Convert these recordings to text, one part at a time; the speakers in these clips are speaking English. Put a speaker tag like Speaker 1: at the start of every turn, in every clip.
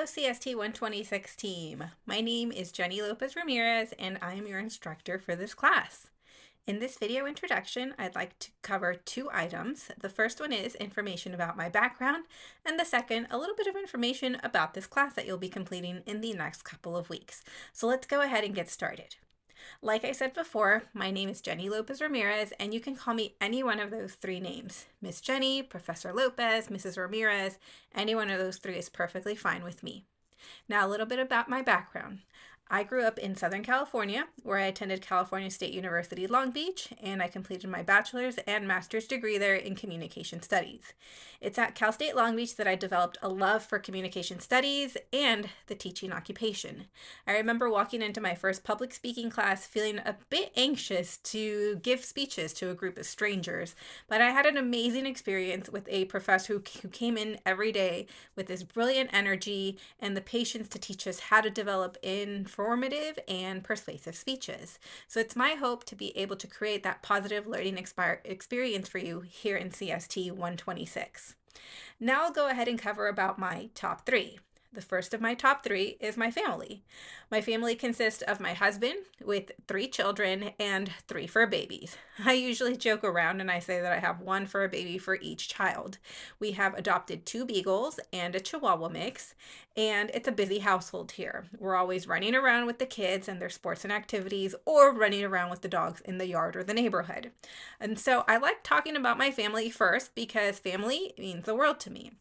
Speaker 1: Hello CST-126 team. My name is Jenny Lopez-Ramirez and I am your instructor for this class. In this video introduction, I'd like to cover two items. The first one is information about my background, and the second, a little bit of information about this class that you'll be completing in the next couple of weeks. So let's go ahead and get started. Like I said before, my name is Jenny Lopez-Ramirez, and you can call me any one of those three names. Miss Jenny, Professor Lopez, Mrs. Ramirez, any one of those three is perfectly fine with me. Now, a little bit about my background. I grew up in Southern California, where I attended California State University, Long Beach, and I completed my bachelor's and master's degree there in communication studies. It's at Cal State Long Beach that I developed a love for communication studies and the teaching occupation. I remember walking into my first public speaking class feeling a bit anxious to give speeches to a group of strangers, but I had an amazing experience with a professor who came in every day with this brilliant energy and the patience to teach us how to develop informative and persuasive speeches. So it's my hope to be able to create that positive learning experience for you here in CST 126. Now I'll go ahead and cover about my top three. The first of my top three is my family. My family consists of my husband with 3 children and 3 fur babies. I usually joke around and I say that I have 1 fur baby for each child. We have adopted 2 beagles and a Chihuahua mix, and it's a busy household here. We're always running around with the kids and their sports and activities, or running around with the dogs in the yard or the neighborhood. And so I like talking about my family first because family means the world to me.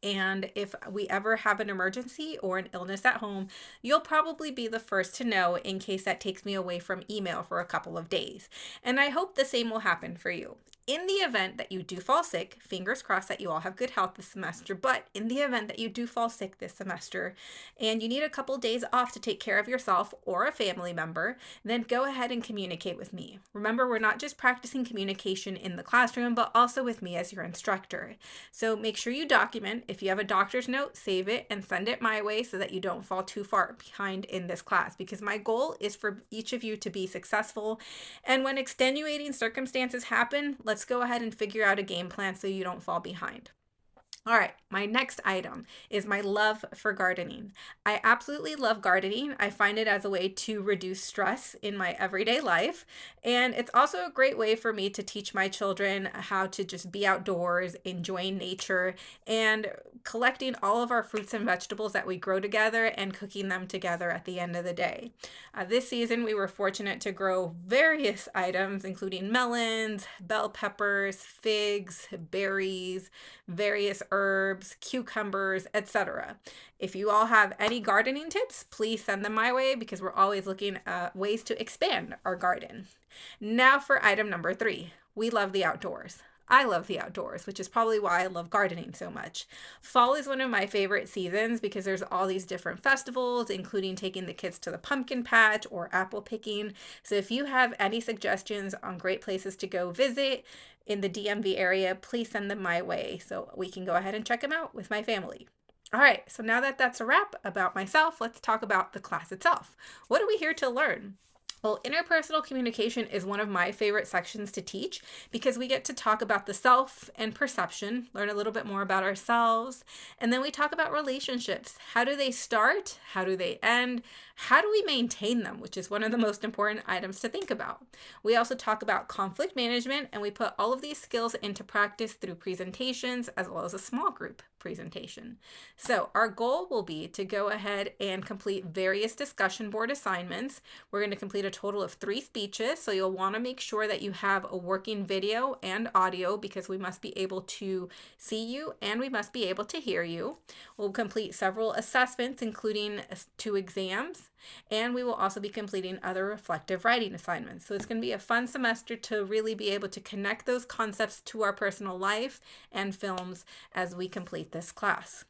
Speaker 1: And if we ever have an emergency or an illness at home, you'll probably be the first to know in case that takes me away from email for a couple of days. And I hope the same will happen for you. In the event that you do fall sick, fingers crossed that you all have good health this semester, but in the event that you do fall sick this semester and you need a couple days off to take care of yourself or a family member, then go ahead and communicate with me. Remember, we're not just practicing communication in the classroom, but also with me as your instructor. So make sure you document. If you have a doctor's note, save it and send it my way so that you don't fall too far behind in this class, because my goal is for each of you to be successful. And when extenuating circumstances happen, let's go ahead and figure out a game plan so you don't fall behind. All right, my next item is my love for gardening. I absolutely love gardening. I find it as a way to reduce stress in my everyday life. And it's also a great way for me to teach my children how to just be outdoors, enjoying nature, and collecting all of our fruits and vegetables that we grow together and cooking them together at the end of the day. This season, we were fortunate to grow various items, including melons, bell peppers, figs, berries, various herbs, cucumbers, etc. If you all have any gardening tips, please send them my way because we're always looking at ways to expand our garden. Now for item number 3. We love the outdoors. I love the outdoors, which is probably why I love gardening so much. Fall is one of my favorite seasons because there's all these different festivals, including taking the kids to the pumpkin patch or apple picking. So if you have any suggestions on great places to go visit in the DMV area, please send them my way so we can go ahead and check them out with my family. All right, so now that that's a wrap about myself, let's talk about the class itself. What are we here to learn? Well, interpersonal communication is one of my favorite sections to teach because we get to talk about the self and perception, learn a little bit more about ourselves, and then we talk about relationships. How do they start? How do they end? How do we maintain them, which is one of the most important items to think about. We also talk about conflict management, and we put all of these skills into practice through presentations as well as a small group presentation. So our goal will be to go ahead and complete various discussion board assignments. We're going to complete a total of 3 speeches, so you'll want to make sure that you have a working video and audio because we must be able to see you and we must be able to hear you. We'll complete several assessments, including 2 exams, and we will also be completing other reflective writing assignments. So it's going to be a fun semester to really be able to connect those concepts to our personal life and films as we complete this class.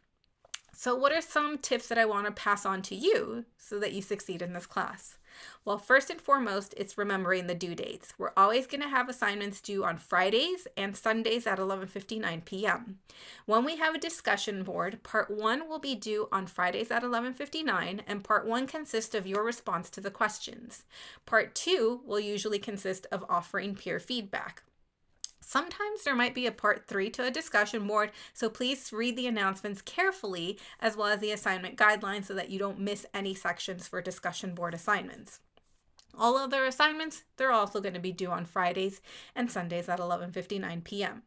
Speaker 1: So what are some tips that I want to pass on to you so that you succeed in this class? Well, first and foremost, it's remembering the due dates. We're always going to have assignments due on Fridays and Sundays at 11:59 p.m. When we have a discussion board, part 1 will be due on Fridays at 11:59, and part 1 consists of your response to the questions. Part 2 will usually consist of offering peer feedback. Sometimes there might be a part 3 to a discussion board, so please read the announcements carefully as well as the assignment guidelines so that you don't miss any sections for discussion board assignments. All other assignments, they're also going to be due on Fridays and Sundays at 11:59 p.m.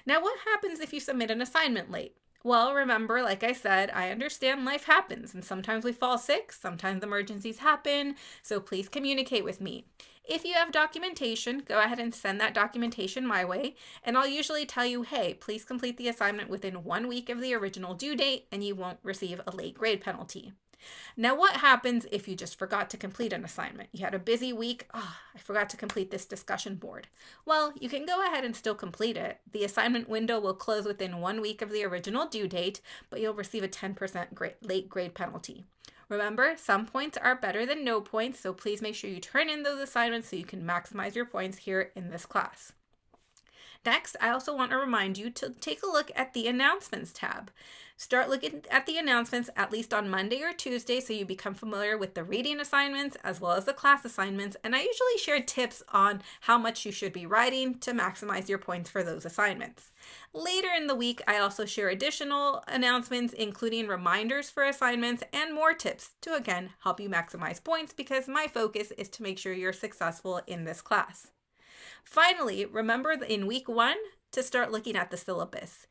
Speaker 1: Now, what happens if you submit an assignment late? Well, remember, like I said, I understand life happens and sometimes we fall sick, sometimes emergencies happen, so please communicate with me. If you have documentation, go ahead and send that documentation my way, and I'll usually tell you, hey, please complete the assignment within 1 week of the original due date and you won't receive a late grade penalty. Now, what happens if you just forgot to complete an assignment? You had a busy week. Oh, I forgot to complete this discussion board. Well, you can go ahead and still complete it. The assignment window will close within 1 week of the original due date, but you'll receive a 10% late grade penalty. Remember, some points are better than no points, so please make sure you turn in those assignments so you can maximize your points here in this class. Next, I also want to remind you to take a look at the announcements tab. Start looking at the announcements at least on Monday or Tuesday so you become familiar with the reading assignments as well as the class assignments, and I usually share tips on how much you should be writing to maximize your points for those assignments. Later in the week, I also share additional announcements including reminders for assignments and more tips to again help you maximize points because my focus is to make sure you're successful in this class. Finally, remember in week 1 to start looking at the syllabus.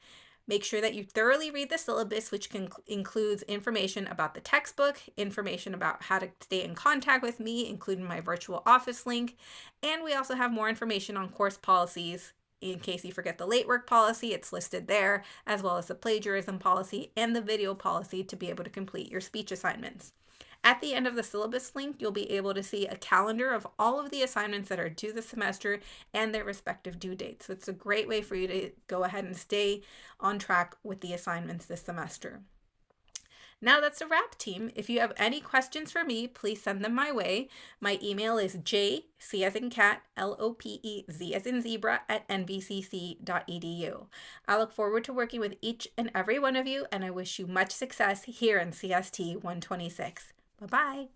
Speaker 1: Make sure that you thoroughly read the syllabus, which includes information about the textbook, information about how to stay in contact with me, including my virtual office link, and we also have more information on course policies. In case you forget the late work policy, it's listed there, as well as the plagiarism policy and the video policy to be able to complete your speech assignments. At the end of the syllabus link, you'll be able to see a calendar of all of the assignments that are due this semester and their respective due dates. So it's a great way for you to go ahead and stay on track with the assignments this semester. Now that's a wrap, team. If you have any questions for me, please send them my way. My email is C as in cat, LOPEZ as in zebra @nvcc.edu. I look forward to working with each and every one of you, and I wish you much success here in CST 126. Bye-bye.